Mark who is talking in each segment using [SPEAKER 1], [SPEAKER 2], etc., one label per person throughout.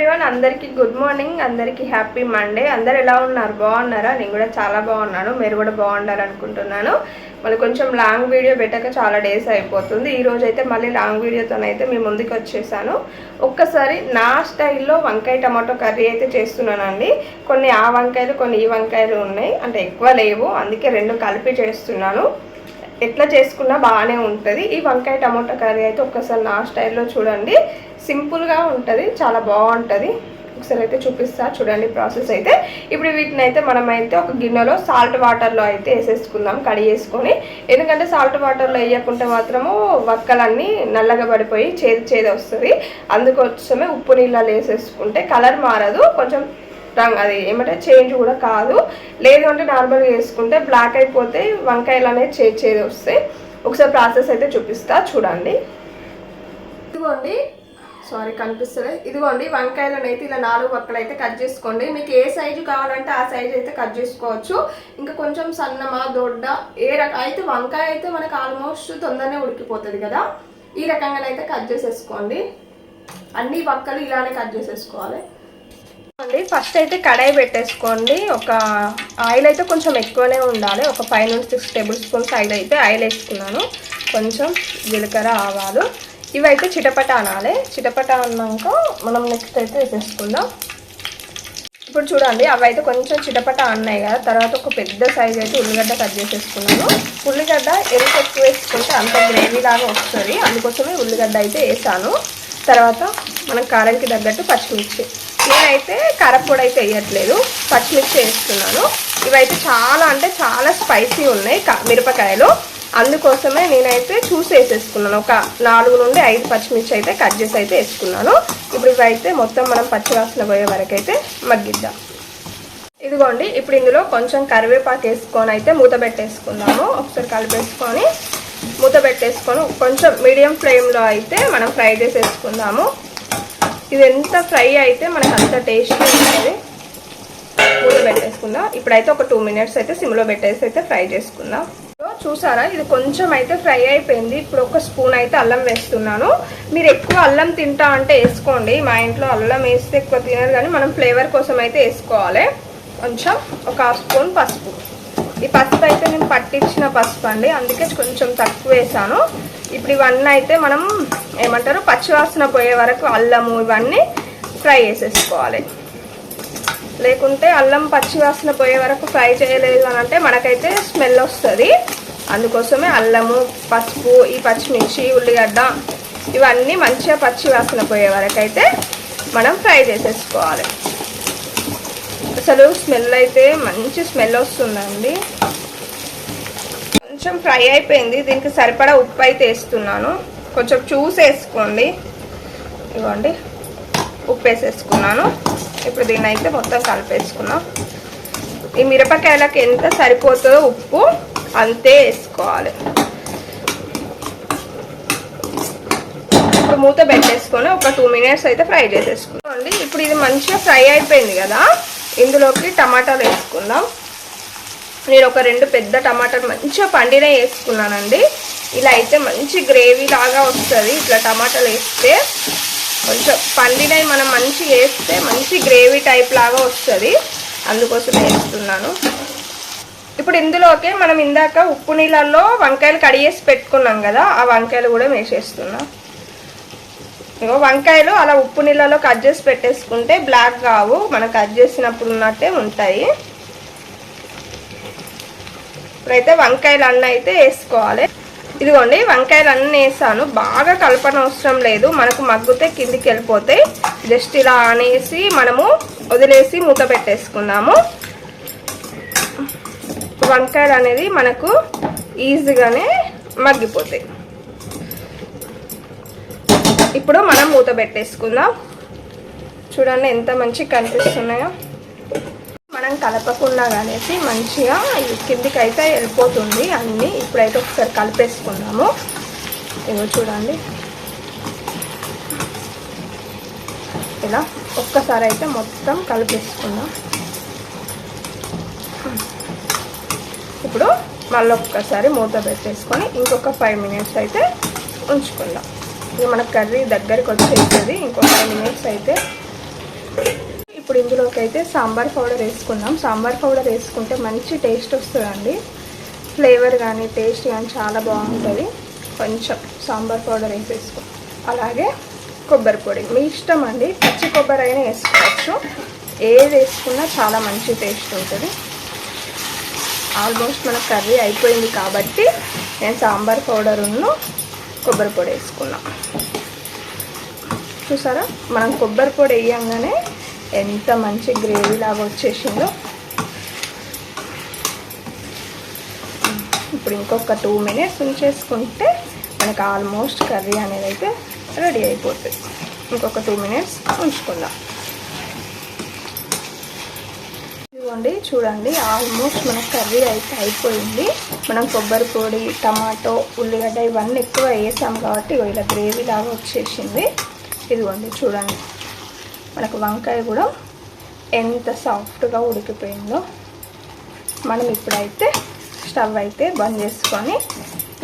[SPEAKER 1] Everyone, అందరికీ good morning, అందరికీ happy Monday. అందరు ఎలా ఉన్నారు? బాగున్నారా? నేను కూడా చాలా బాగున్నాను. మీరు కూడా బాగుండాలి అనుకుంటున్నాను. మళ్ళీ కొంచెం లాంగ్ వీడియో పెట్టాక చాలా డేస్ అయిపోతుంది. ఈ రోజు అయితే మళ్ళీ లాంగ్ వీడియోతోనైతే మీ ముందుకు వచ్చేసాను. ఒక్కసారి నా స్టైల్లో వంకాయ టమాటో కర్రీ అయితే చేస్తున్నానండి. కొన్ని ఆ వంకాయలు, కొన్ని ఈ వంకాయలు ఉన్నాయి, అంటే ఎక్కువ లేవు, అందుకే రెండు కలిపి చేస్తున్నాను. ఎట్లా చేసుకున్నా బాగానే ఉంటుంది. ఈ వంకాయ టమాటో కర్రీ అయితే ఒక్కసారి నా స్టైల్లో చూడండి. సింపుల్గా ఉంటుంది, చాలా బాగుంటుంది. ఒకసారి అయితే చూపిస్తా చూడండి ప్రాసెస్ అయితే. ఇప్పుడు వీటిని అయితే మనమైతే ఒక గిన్నెలో సాల్ట్ వాటర్లో అయితే వేసేసుకుందాం కడిగేసుకొని. ఎందుకంటే సాల్ట్ వాటర్లో వేయకుంటే మాత్రము వక్కలన్నీ నల్లగా పడిపోయి చేదు వస్తుంది. అందుకోసమే ఉప్పు నీళ్ళలో వేసేసుకుంటే కలర్ మారదు, కొంచెం అది ఏమంటే చేంజ్ కూడా కాదు. లేదు అంటే నార్మల్గా వేసుకుంటే బ్లాక్ అయిపోతే వంకాయలు అనేది చేదు వస్తాయి. ఒకసారి ప్రాసెస్ అయితే చూపిస్తా చూడండి. ఇదిగోండి, సారీ కనిపిస్తుంది. ఇదిగోండి వంకాయలను అయితే ఇలా 4 వక్కలు అయితే కట్ చేసుకోండి. మీకు ఏ సైజు కావాలంటే ఆ సైజు అయితే కట్ చేసుకోవచ్చు. ఇంకా కొంచెం సన్నమా దొడ్డ ఏ రకం అయితే వంకాయ అయితే మనకు ఆల్మోస్ట్ తొందరనే ఉడికిపోతుంది కదా, ఈ రకంగానైతే కట్ చేసేసుకోండి. అన్ని వక్కలు ఇలానే కట్ చేసేసుకోవాలి. ఫస్ట్ అయితే కడాయి పెట్టేసుకోండి. ఒక ఆయిల్ అయితే కొంచెం ఎక్కువనే ఉండాలి. ఒక 5 నుంచి 6 టేబుల్ స్పూన్స్ ఆయిల్ వేసుకున్నాను. కొంచెం జీలకర్ర, ఆవాలు ఇవైతే చిటపట అనాలి. చిటపట అన్నాక మనం నెక్స్ట్ అయితే వేసేసుకుందాం. ఇప్పుడు చూడండి, అవి అయితే కొంచెం చిటపట అన్నాయి కదా. తర్వాత ఒక పెద్ద సైజ్ అయితే ఉల్లిగడ్డ కట్ చేసేసుకున్నాను. ఉల్లిగడ్డ ఎంత ఎక్కువ వేసుకుంటే అంత గ్రేవీ లాగా వస్తుంది, అందుకోసమే ఉల్లిగడ్డ అయితే వేసాను. తర్వాత మనం కారంకి తగ్గట్టు పచ్చిమిర్చి. నేనైతే కారపొడి అయితే వేయట్లేదు, పచ్చిమిర్చి వేస్తున్నాను. ఇవైతే చాలా అంటే చాలా స్పైసీ ఉన్నాయి మిరపకాయలు, అందుకోసమే నేనైతే చూసి వేసేసుకున్నాను. ఒక 4 నుండి 5 పచ్చిమిర్చి అయితే కట్ చేసి అయితే వేసుకున్నాను. ఇప్పుడు ఇవైతే మొత్తం మనం పచ్చివాసన పోయే వరకు అయితే మగ్గిద్దాం. ఇదిగోండి, ఇప్పుడు ఇందులో కొంచెం కరివేపాకు వేసుకొని అయితే మూత పెట్టేసుకుందాము. ఒకసారి కలిపేసుకొని మూత పెట్టేసుకొని కొంచెం మీడియం ఫ్లేమ్లో అయితే మనం ఫ్రై చేసేసుకుందాము. ఇది ఎంత ఫ్రై అయితే మనకు అంత టేస్టీ ఉంటుంది. మూత పెట్టేసుకుందాం. ఇప్పుడైతే ఒక 2 మినిట్స్ అయితే సిమ్లో పెట్టేసి అయితే ఫ్రై చేసుకుందాం. చూసారా, ఇది కొంచెం అయితే ఫ్రై అయిపోయింది. ఇప్పుడు ఒక స్పూన్ అయితే అల్లం వేస్తున్నాను. మీరు ఎక్కువ అల్లం తింటా అంటే వేసుకోండి. మా ఇంట్లో అల్లం వేస్తే ఎక్కువ తినరు, కానీ మనం ఫ్లేవర్ కోసం అయితే వేసుకోవాలి. కొంచెం ఒక 1/2 స్పూన్ పసుపు. ఈ పసుపు అయితే నేను పట్టించిన పసుపు అండి, అందుకే కొంచెం తక్కువ వేసాను. ఇప్పుడు ఇవన్నీ అయితే మనం ఏమంటారు పచ్చివాసన పోయే వరకు అల్లము ఇవన్నీ ఫ్రై చేసేసుకోవాలి. లేకుంటే అల్లం పచ్చివాసన పోయే వరకు ఫ్రై చేయలేదు అని అంటే మనకైతే స్మెల్ వస్తుంది. అందుకోసమే అల్లము, పసుపు, ఈ పచ్చిమిర్చి, ఉల్లిగడ్డ ఇవన్నీ మంచిగా పచ్చివాసన పోయే వరకు అయితే మనం ఫ్రై చేసేసుకోవాలి. అసలు స్మెల్ అయితే మంచి స్మెల్ వస్తుందండి. కొంచెం ఫ్రై అయిపోయింది. దీనికి సరిపడా ఉప్పు అయితే వేస్తున్నాను. కొంచెం చూసి వేసుకోండి. ఇవ్వండి, ఉప్పు వేసేసుకున్నాను. ఇప్పుడు దీన్ని అయితే మొత్తం కలిపేసుకున్నాం. ఈ మిరపకాయలకు ఎంత సరిపోతుందో ఉప్పు అంతే వేసుకోవాలి. ఇప్పుడు మూత పెట్టేసుకొని ఒక 2 మినిట్స్ అయితే ఫ్రై చేసేసుకున్నాం. ఇప్పుడు ఇది మంచిగా ఫ్రై అయిపోయింది కదా, ఇందులోకి టమాటాలు వేసుకుందాం. నేను ఒక 2 పెద్ద టమాటాలు మంచిగా పండిన వేసుకున్నానండి. ఇలా అయితే మంచి గ్రేవీ లాగా వస్తుంది. ఇట్లా టమాటాలు వేస్తే కొంచెం పండినవి మనం మంచిగా వేస్తే మంచి గ్రేవీ టైప్ లాగా వస్తుంది, అందుకోసం వేస్తున్నాను. ఇప్పుడు ఇందులోకి మనం ఇందాక ఉప్పు నీళ్ళల్లో వంకాయలు కడిగేసి పెట్టుకున్నాం కదా, ఆ వంకాయలు కూడా వేసేస్తున్నాం. ఇగో వంకాయలు అలా ఉప్పు నీళ్ళలో కట్ చేసి పెట్టేసుకుంటే బ్లాక్ కావు, మనం కట్ చేసినప్పుడు ఉన్నట్టే ఉంటాయి. ఇప్పుడైతే వంకాయలు అన్నీ అయితే వేసుకోవాలి. ఇదిగోండి, వంకాయలు అన్నీ వేసాను. బాగా కలపన అవసరం లేదు, మనకు మగ్గితే కిందికి వెళ్ళిపోతాయి. జస్ట్ ఇలా అనేసి మనము వదిలేసి మూత పెట్టేసుకుందాము. వంకాయలు అనేది మనకు ఈజీగానే మగ్గిపోతాయి. ఇప్పుడు మనం మూత పెట్టేసుకుందాం. చూడండి ఎంత మంచిగా కనిపిస్తున్నాయో. మనం కలపకుండా అనేసి మంచిగా కిందికి అయితే వెళ్ళిపోతుంది అన్నీ. ఇప్పుడైతే ఒకసారి కలిపేసుకుందాము. ఇగో చూడండి, ఇలా ఒక్కసారి అయితే మొత్తం కలిపేసుకుందాం. ఇప్పుడు మళ్ళీ ఒక్కసారి మూత పెట్టేసుకొని ఇంకొక 5 మినిట్స్ అయితే ఉంచుకుందాం. ఇక మన కర్రీ దగ్గరికి వచ్చేస్తుంది. ఇంకో 5 మినిట్స్ అయితే ఇందులోకి అయితే సాంబార్ పౌడర్ వేసుకుందాం. సాంబార్ పౌడర్ వేసుకుంటే మంచి టేస్ట్ వస్తుందండి. ఫ్లేవర్ కానీ టేస్ట్ కానీ చాలా బాగుంటుంది. కొంచెం సాంబార్ పౌడర్ వేసేసుకో. అలాగే కొబ్బరి పొడి మీ ఇష్టం అండి, పచ్చి కొబ్బరి అయినా వేసుకోవచ్చు. ఏది వేసుకున్నా చాలా మంచి టేస్ట్ ఉంటుంది. ఆల్మోస్ట్ మన కర్రీ అయిపోయింది కాబట్టి నేను సాంబార్ పౌడర్ను కొబ్బరి పొడి వేసుకున్నాం. చూసారా, మనం కొబ్బరి పొడి వేయంగానే ఎంత మంచి గ్రేవీ లాగా వచ్చేసిందో. ఇప్పుడు ఇంకొక 2 minutes ఉంచేసుకుంటే మనకు ఆల్మోస్ట్ కర్రీ అనేది అయితే రెడీ అయిపోతుంది. ఇంకొక 2 minutes ఉంచుకుందాం. ఇదిగోండి చూడండి, ఆల్మోస్ట్ మన కర్రీ అయితే అయిపోయింది. మనం కొబ్బరి పొడి, టమాటో, ఉల్లిగడ్డ ఇవన్నీ ఎక్కువ వేసాం కాబట్టి ఇలా గ్రేవీ లాగా వచ్చేసింది. ఇదిగోండి చూడండి, మనకు వంకాయ కూడా ఎంత సాఫ్ట్గా ఉడికిపోయిందో. మనం ఇప్పుడైతే స్టవ్ అయితే బంద్ చేసుకొని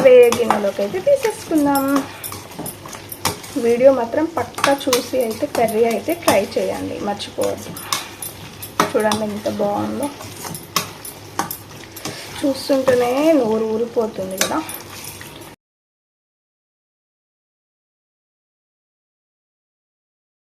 [SPEAKER 1] వేరే గిన్నెలోకి అయితే తీసేసుకుందాం. వీడియో మాత్రం పక్కా చూసి అయితే కర్రీ అయితే ట్రై చేయండి, మర్చిపోవద్దు. చూడండి ఎంత బాగుందో, చూస్తుంటేనే నోరు ఊరిపోతుంది కదా.